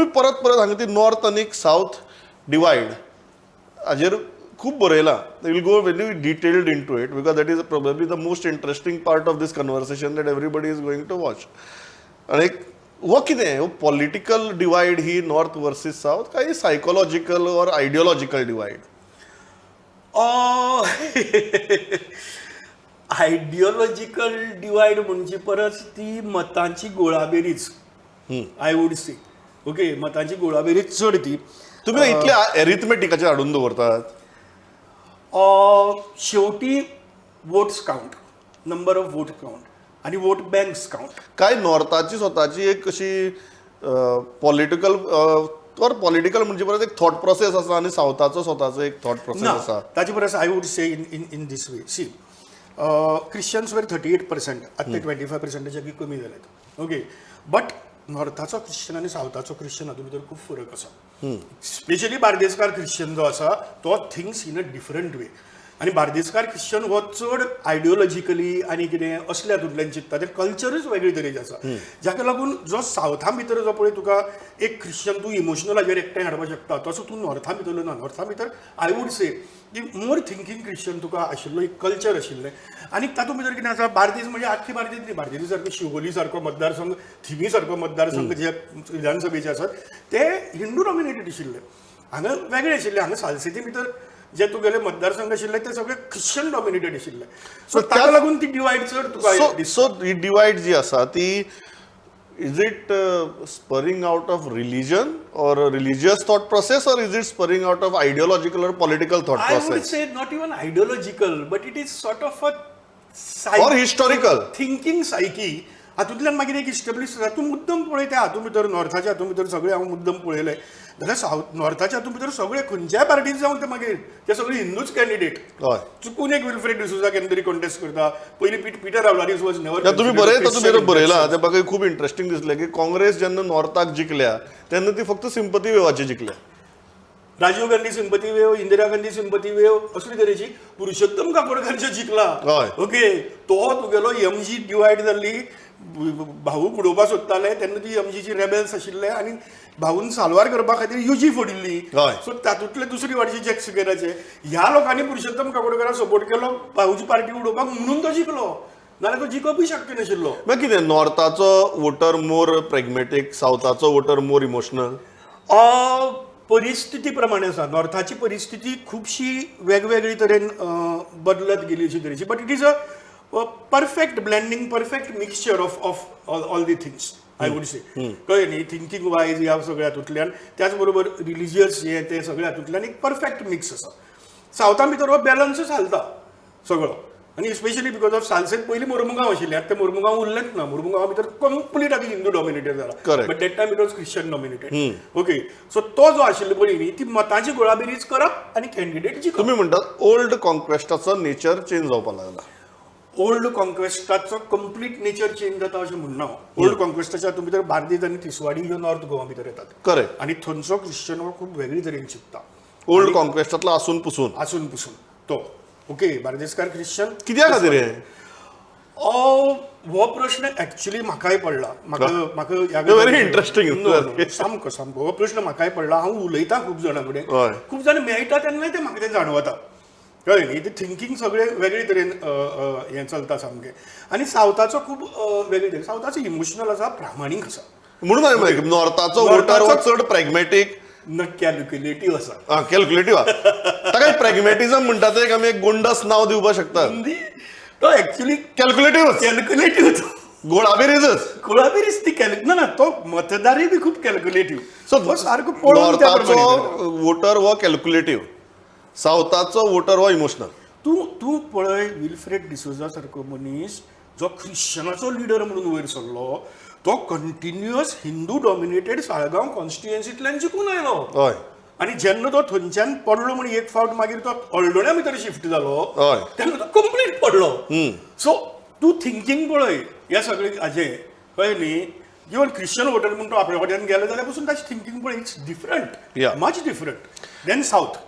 तुम्ही परत हांगा ती नॉर्थ आनी साऊथ डिवायड हाजेर खूब बरयलां. Will go very detailed into it because that is probably the most interesting part of this conversation that everybody is going to watch. आनी हो कितें हो पॉलिटिकल डिवायड ही नॉर्थ वर्सीस साऊथ काय psychological or ideological divide? Ideological divide म्हणजे परत ती मतांची गोळाबेरीज आय वूड से. ओके, मतांची गोळाबेरीज चड ती. तुम्ही इतले एरिथमेटिकाचेर हाडून दवरतात. शेवटी votes count, number of vote count आणि वोट बँक्स काउंट. काय नॉर्थाची स्वताची एक अशी पॉलिटिकल पॉलिटिकल म्हणजे परत एक थॉट प्रोसेस आसा आणि साऊथाचो स्वताचो एक थॉट प्रोसेस आसा. ताचे परस I would say in this way. See, Christians वर 38%, आता 25%च्या कमी जाल्यात. ओके, बट नॉर्थाचो ख्रिश्चन आणि साऊथाचो ख्रिश्चन हातूंत भितर खूब फरक आसा. स्पेशली बार्देसकार ख्रिश्चन जो आसा तो थिंक्स इन अ डिफरंट वे. आनी बार्देसकार ख्रिश्चन हो चड आयडियोलॉजिकली आनी कितें असल्या हातूंतल्यान चिंतता. ते कल्चरच वेगळे तरेचे आसा. जाका लागून जो सावथा भितर जो पळय तुका एक ख्रिश्चन तूं इमोशनल हाजेर एकठांय हाडपाक शकता, तसो तूं नॉर्था भितरलो ना. नॉर्था भितर आय वूड से की मोर थिंकींग ख्रिश्चन तुका आशिल्लो एक कल्चर आशिल्लें. आनी तातूंत भितर कितें आसा, बार्देस म्हणजे आख्खी बार्देस न्ही, बार्देसी सारको शिवोली सारको मतदारसंघ, थिवी सारको मतदारसंघ जे विधानसभेचे आसात ते हिंदू डॉमिनेटेड आशिल्ले. हांगा वेगळे आशिल्ले. हांगा सालसेती भितर जे तुगेले मतदारसंघ आशिल्ले ते सगळे ख्रिश्चन डॉमिनेटेड आशिल्ले. सो ताका लागून ती डिवायड चड तुका. सो ही डिवायड जी आसा ती is it spurring out of religion or religious thought process or is it spurring out of ideological or political thought I would process say not even ideological, but it is sort of a or historical? Thinking psyche. हातूंतल्यान मागीर एक establish जाता. तूं मुद्दम पळय त्या हातूंत भितर, नॉर्थाच्या हातूंत भितर सगळे हांव मुद्दम पळयले जाल्यार साऊथ नॉर्थाच्या हातूंत भितर सगळे खंयच्याय पार्टीन जावन ते मागीर ते सगळे हिंदूच कॅन्डिडेट. हय, चुकून एक विल्फ्रेड डिसोजा केन्ना तरी कॉन्टेस्ट करता. पयलीं पीटर आव्लादीस वॉज नेवर. तुम्ही बरयला ते म्हाका खूब इंटरेस्टिंग दिसलें की काँग्रेस जेन्ना नॉर्थाक जिखल्या तेन्ना ती फक्त सिंपथी वेवाची जिखल्या. Rajiv Gandhi sympathy wave, Indira Gandhi sympathy wave असली तरेची. पुरुषोत्तम काकोडकरचे जिखला. ओके, तो तुगेलो एमजी डिवायड जाल्ली. भाऊ बुडोवपाक सोदताले तेन्ना ती एमजीची रेबेल्स आशिल्ले आनी भाऊन साल्वार करपा खातीर युजी फोडिल्ली. सो तातूंतले दुसरी वाटची जॅक सिगेराचे ह्या लोकांनी पुरुषोत्तम काकोडकराक सपोर्ट केलो भाऊची पार्टी उडोवपाक, म्हणून तो जिखलो. नाल्यार तो जिखपूय शक्य नाशिल्लो. मागीर कितें नॉर्थाचो वोटर मोर प्रॅग्मेटीक, साऊथाचो वोटर मोर इमोशनल? परिस्थिती प्रमाणे आसा. नॉर्थाची परिस्थिती खुबशी वेगवेगळी तरेन बदलत गेली अशी तरेची. But it is a perfect blending, perfect mixture of all the things I would से. कळ्ळें न्ही, थिंकींग वायज ह्या सगळ्या हातूंतल्यान, त्याच बरोबर रिलिजियस हे ते सगळ्या हातूंतल्यान एक परफेक्ट मिक्स आसा. सावथा भितर हो बॅलन्सच हालता सगळो. आनी स्पेशली बिकॉज ऑफ सालसेत पयलीं मोरमुगांव आशिल्लें, आतां ते मोरमुगांव उरलेंच ना. मोरमुगांवा भितर कंप्लीट आतां हिंदू डॉमिनेटेड जाला. But that time it was Christian dominated. Okay, so तो जो आशिल्लो पयलीं न्ही, ती मतांची गोळाबेरीज करप आनी कॅन्डिडेट जिखप. तुम्ही म्हणटात ओल्ड कॉन्क्वेस्टाचो नेचर चेंज जावपाक लागला. ओल्ड कॉन्क्वेस्टाचो कंप्लीट नेचर चेंज जाता अशें म्हणना. ओल्ड कॉन्क्वेस्टाच्या हातूंत भितर बार्देस आनी तिसवाडी ह्यो नॉर्थ गोवा भितर येतात. करेक्ट. आनी थंयचो ख्रिश्चन हो खूब वेगळे तरेन चिंतता. ओल्ड कॉन्क्वेस्टांतलो आसून पुसून तो. ओके, बार्देसकार ख्रिश्चन कित्या खातीर हे? हो प्रश्न एक्चुअली म्हाकाय पडला. म्हाका व्हेरी इंटरेस्टिंग. सामको हो प्रश्न म्हाकाय पडला. हांव उलयतां खूब जाणां कडेन, खूब जाण मेळटा तेन्नाय ते म्हाका तें जाणवता. कळ्ळें न्ही, ते थिंकींग सगळें वेगळे तरेन हें चलता सामकें. आनी सावथाचो खूब वेगळे तरेन. सावथाचो इमोशनल आसा, प्रामाणीक आसा. म्हणून नॉर्थाचो वोटर हो चड प्रॅग्मेटीक, कॅल्क्युलेटिव्ह आसा. कॅल्क्युलेटिव्ह. ताका प्रॅग्मेटिझम म्हणटा ते आमी एक गोंडस नांव दिवपाक शकतात. तो एक्चुअली कॅल्क्युलेटिव्ह गोळाबेरीज ती ना तो मतदारय बी खूब कॅल्क्युलेटिव्ह. सो तो सारको नॉर्थाचो वोटर हो कॅल्क्युलेटिव्ह, सावथाचो वोटर हो इमोशनल. तूं पळय विल्फ्रेड डिसोजा सारको मनीस जो ख्रिश्चनाचो लिडर म्हणून वयर सरलो, तो कंटिन्युअस हिंदू डॉमिनेटेड साळगांव कॉन्स्टिट्युएन्सींतल्यान जिखून आयलो. हय. आनी जेन्ना तो थंयच्यान पडलो म्हण एक फावट मागीर तो ऑल्डोण्या भितर शिफ्ट जालो तेन्ना तो कंप्लीट पडलो. सो तूं थिंकींग पळय ह्या सगळे हाजें, कळ्ळें न्ही. इवन ख्रिश्चन वोटर म्हणून तो आपल्या वाट्यान गेलो जाल्यार पासून ताची थिंकींग पळय, it's different, much different than south.